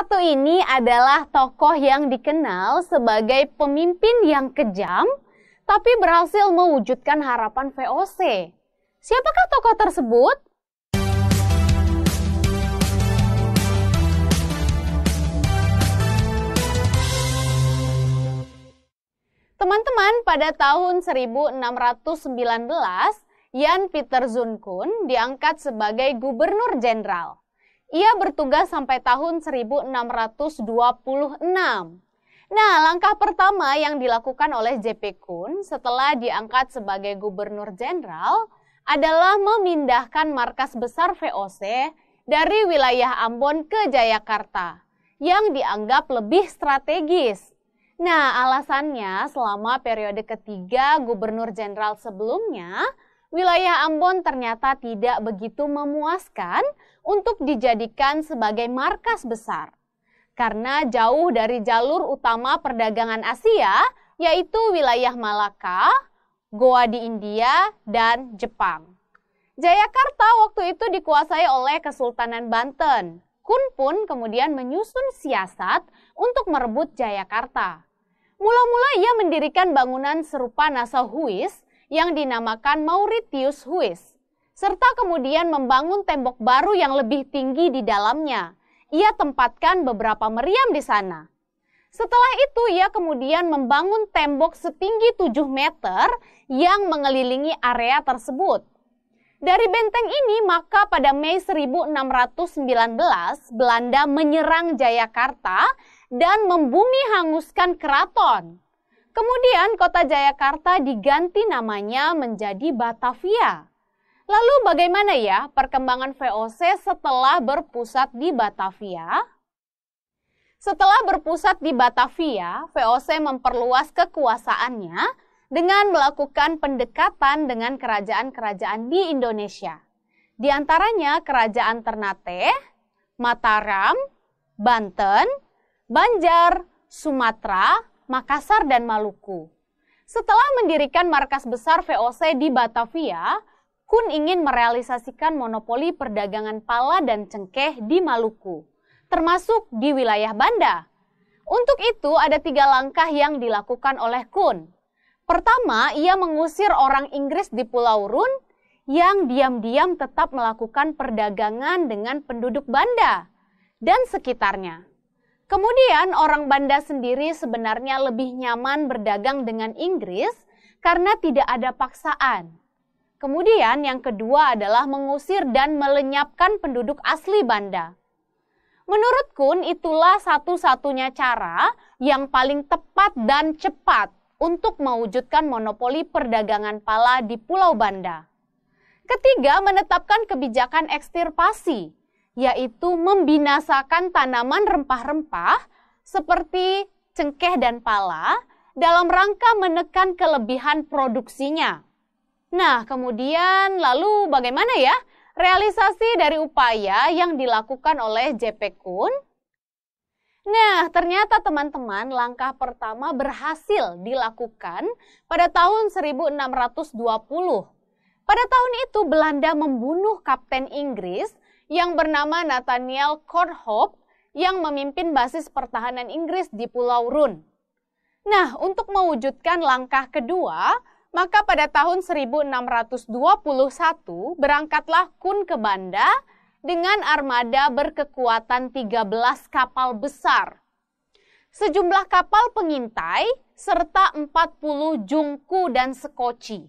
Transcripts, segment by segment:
satu ini adalah tokoh yang dikenal sebagai pemimpin yang kejam, tapi berhasil mewujudkan harapan VOC. Siapakah tokoh tersebut? Teman-teman, pada tahun 1619, Jan Pieter Zoon-koon diangkat sebagai gubernur jenderal. Ia bertugas sampai tahun 1626. Nah, langkah pertama yang dilakukan oleh JP Koon setelah diangkat sebagai gubernur jenderal adalah memindahkan markas besar VOC dari wilayah Ambon ke Jayakarta, yang dianggap lebih strategis. Nah, alasannya selama periode ketiga gubernur jenderal sebelumnya, wilayah Ambon ternyata tidak begitu memuaskan untuk dijadikan sebagai markas besar. Karena jauh dari jalur utama perdagangan Asia, yaitu wilayah Malaka, Goa di India, dan Jepang. Jayakarta waktu itu dikuasai oleh Kesultanan Banten. Koon pun kemudian menyusun siasat untuk merebut Jayakarta. Mula-mula ia mendirikan bangunan serupa Nassau-Huis yang dinamakan Mauritius Huis, serta kemudian membangun tembok baru yang lebih tinggi di dalamnya. Ia tempatkan beberapa meriam di sana. Setelah itu ia kemudian membangun tembok setinggi 7 meter yang mengelilingi area tersebut. Dari benteng ini maka pada Mei 1619 Belanda menyerang Jayakarta dan membumi hanguskan keraton. Kemudian kota Jayakarta diganti namanya menjadi Batavia. Lalu bagaimana ya perkembangan VOC setelah berpusat di Batavia? Setelah berpusat di Batavia, VOC memperluas kekuasaannya dengan melakukan pendekatan dengan kerajaan-kerajaan di Indonesia. Di antaranya Kerajaan Ternate, Mataram, Banten, Banjar, Sumatera, Makassar, dan Maluku. Setelah mendirikan markas besar VOC di Batavia, Koon ingin merealisasikan monopoli perdagangan pala dan cengkeh di Maluku, termasuk di wilayah Banda. Untuk itu ada 3 langkah yang dilakukan oleh Koon. Pertama, ia mengusir orang Inggris di Pulau Run yang diam-diam tetap melakukan perdagangan dengan penduduk Banda dan sekitarnya. Kemudian orang Banda sendiri sebenarnya lebih nyaman berdagang dengan Inggris karena tidak ada paksaan. Kemudian yang kedua adalah mengusir dan melenyapkan penduduk asli Banda. Menurut Koon itulah satu-satunya cara yang paling tepat dan cepat untuk mewujudkan monopoli perdagangan pala di Pulau Banda. Ketiga, menetapkan kebijakan ekstirpasi, yaitu membinasakan tanaman rempah-rempah seperti cengkeh dan pala dalam rangka menekan kelebihan produksinya. Nah, kemudian lalu bagaimana ya realisasi dari upaya yang dilakukan oleh JP Koon? Nah, ternyata teman-teman langkah pertama berhasil dilakukan pada tahun 1620. Pada tahun itu Belanda membunuh Kapten Inggris yang bernama Nathaniel Courthope yang memimpin basis pertahanan Inggris di Pulau Run. Nah, untuk mewujudkan langkah kedua, maka pada tahun 1621 berangkatlah Koon ke Banda dengan armada berkekuatan 13 kapal besar, sejumlah kapal pengintai, serta 40 jungku dan sekoci.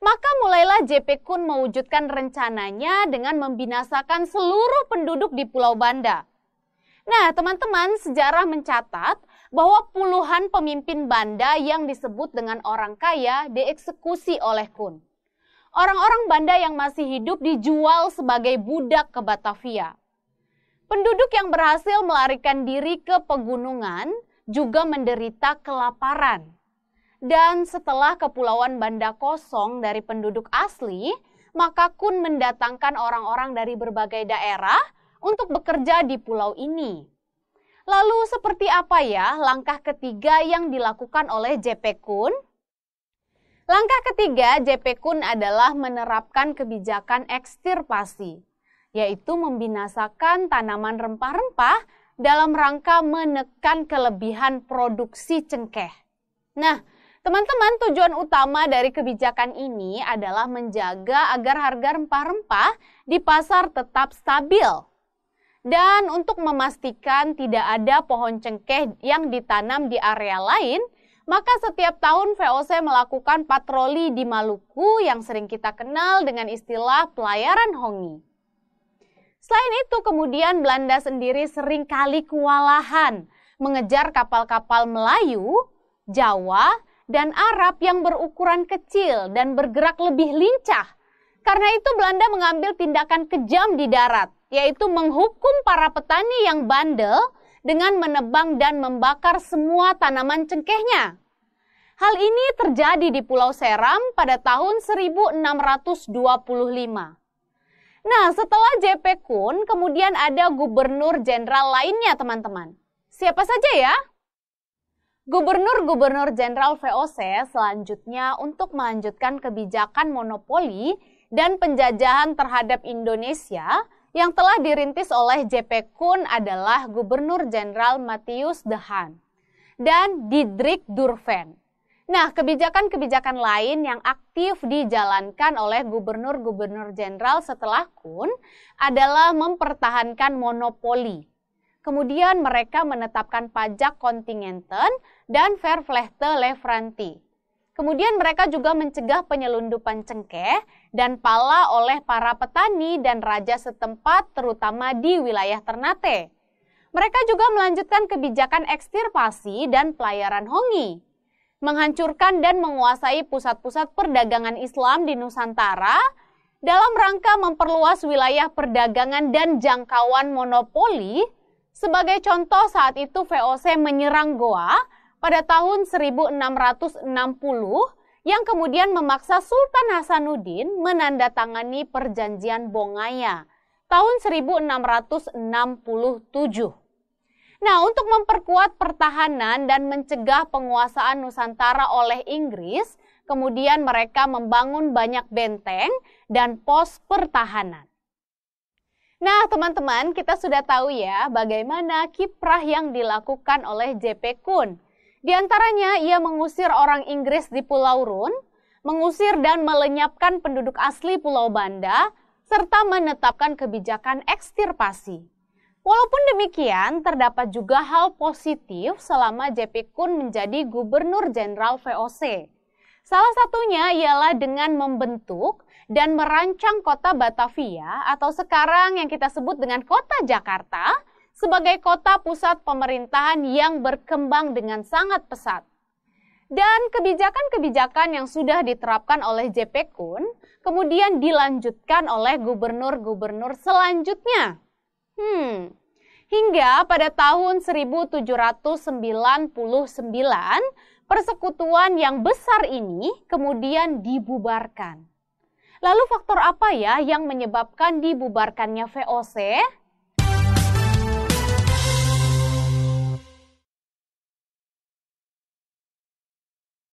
Maka mulailah JP Koon mewujudkan rencananya dengan membinasakan seluruh penduduk di Pulau Banda. Nah, teman-teman, sejarah mencatat bahwa puluhan pemimpin Banda yang disebut dengan orang kaya dieksekusi oleh Koon. Orang-orang Banda yang masih hidup dijual sebagai budak ke Batavia. Penduduk yang berhasil melarikan diri ke pegunungan juga menderita kelaparan. Dan setelah Kepulauan Banda kosong dari penduduk asli, maka Koon mendatangkan orang-orang dari berbagai daerah untuk bekerja di pulau ini. Lalu seperti apa ya langkah ketiga yang dilakukan oleh JP Koon? Langkah ketiga JP Koon adalah menerapkan kebijakan ekstirpasi, yaitu membinasakan tanaman rempah-rempah dalam rangka menekan kelebihan produksi cengkeh. Nah, teman-teman, tujuan utama dari kebijakan ini adalah menjaga agar harga rempah-rempah di pasar tetap stabil. Dan untuk memastikan tidak ada pohon cengkeh yang ditanam di area lain, maka setiap tahun VOC melakukan patroli di Maluku yang sering kita kenal dengan istilah pelayaran hongi. Selain itu, kemudian Belanda sendiri seringkali kewalahan mengejar kapal-kapal Melayu, Jawa, dan Arab yang berukuran kecil dan bergerak lebih lincah. Karena itu Belanda mengambil tindakan kejam di darat, yaitu menghukum para petani yang bandel dengan menebang dan membakar semua tanaman cengkehnya. Hal ini terjadi di Pulau Seram pada tahun 1625. Nah, setelah JP Koen, kemudian ada gubernur jenderal lainnya, teman-teman. Siapa saja ya? Gubernur-gubernur jenderal VOC selanjutnya untuk melanjutkan kebijakan monopoli dan penjajahan terhadap Indonesia yang telah dirintis oleh JP Koen adalah Gubernur Jenderal Matthias de Haan dan Diederik Durven. Nah, kebijakan-kebijakan lain yang aktif dijalankan oleh gubernur-gubernur jenderal setelah Koen adalah mempertahankan monopoli. Kemudian mereka menetapkan pajak kontingenten dan vervlechte levrantie. Kemudian mereka juga mencegah penyelundupan cengkeh dan pala oleh para petani dan raja setempat terutama di wilayah Ternate. Mereka juga melanjutkan kebijakan ekstirpasi dan pelayaran hongi, menghancurkan dan menguasai pusat-pusat perdagangan Islam di Nusantara dalam rangka memperluas wilayah perdagangan dan jangkauan monopoli. Sebagai contoh, saat itu VOC menyerang Goa pada tahun 1660 yang kemudian memaksa Sultan Hasanuddin menandatangani perjanjian Bongaya tahun 1667. Nah, untuk memperkuat pertahanan dan mencegah penguasaan Nusantara oleh Inggris, kemudian mereka membangun banyak benteng dan pos pertahanan. Nah, teman-teman, kita sudah tahu ya bagaimana kiprah yang dilakukan oleh JP Koen. Di antaranya, ia mengusir orang Inggris di Pulau Rune, mengusir dan melenyapkan penduduk asli Pulau Banda, serta menetapkan kebijakan ekstirpasi. Walaupun demikian, terdapat juga hal positif selama JP Koen menjadi Gubernur Jenderal VOC. Salah satunya ialah dengan membentuk dan merancang kota Batavia atau sekarang yang kita sebut dengan kota Jakarta sebagai kota pusat pemerintahan yang berkembang dengan sangat pesat. Dan kebijakan-kebijakan yang sudah diterapkan oleh JP Koen kemudian dilanjutkan oleh gubernur-gubernur selanjutnya. Hingga pada tahun 1799, persekutuan yang besar ini kemudian dibubarkan. Lalu faktor apa ya yang menyebabkan dibubarkannya VOC?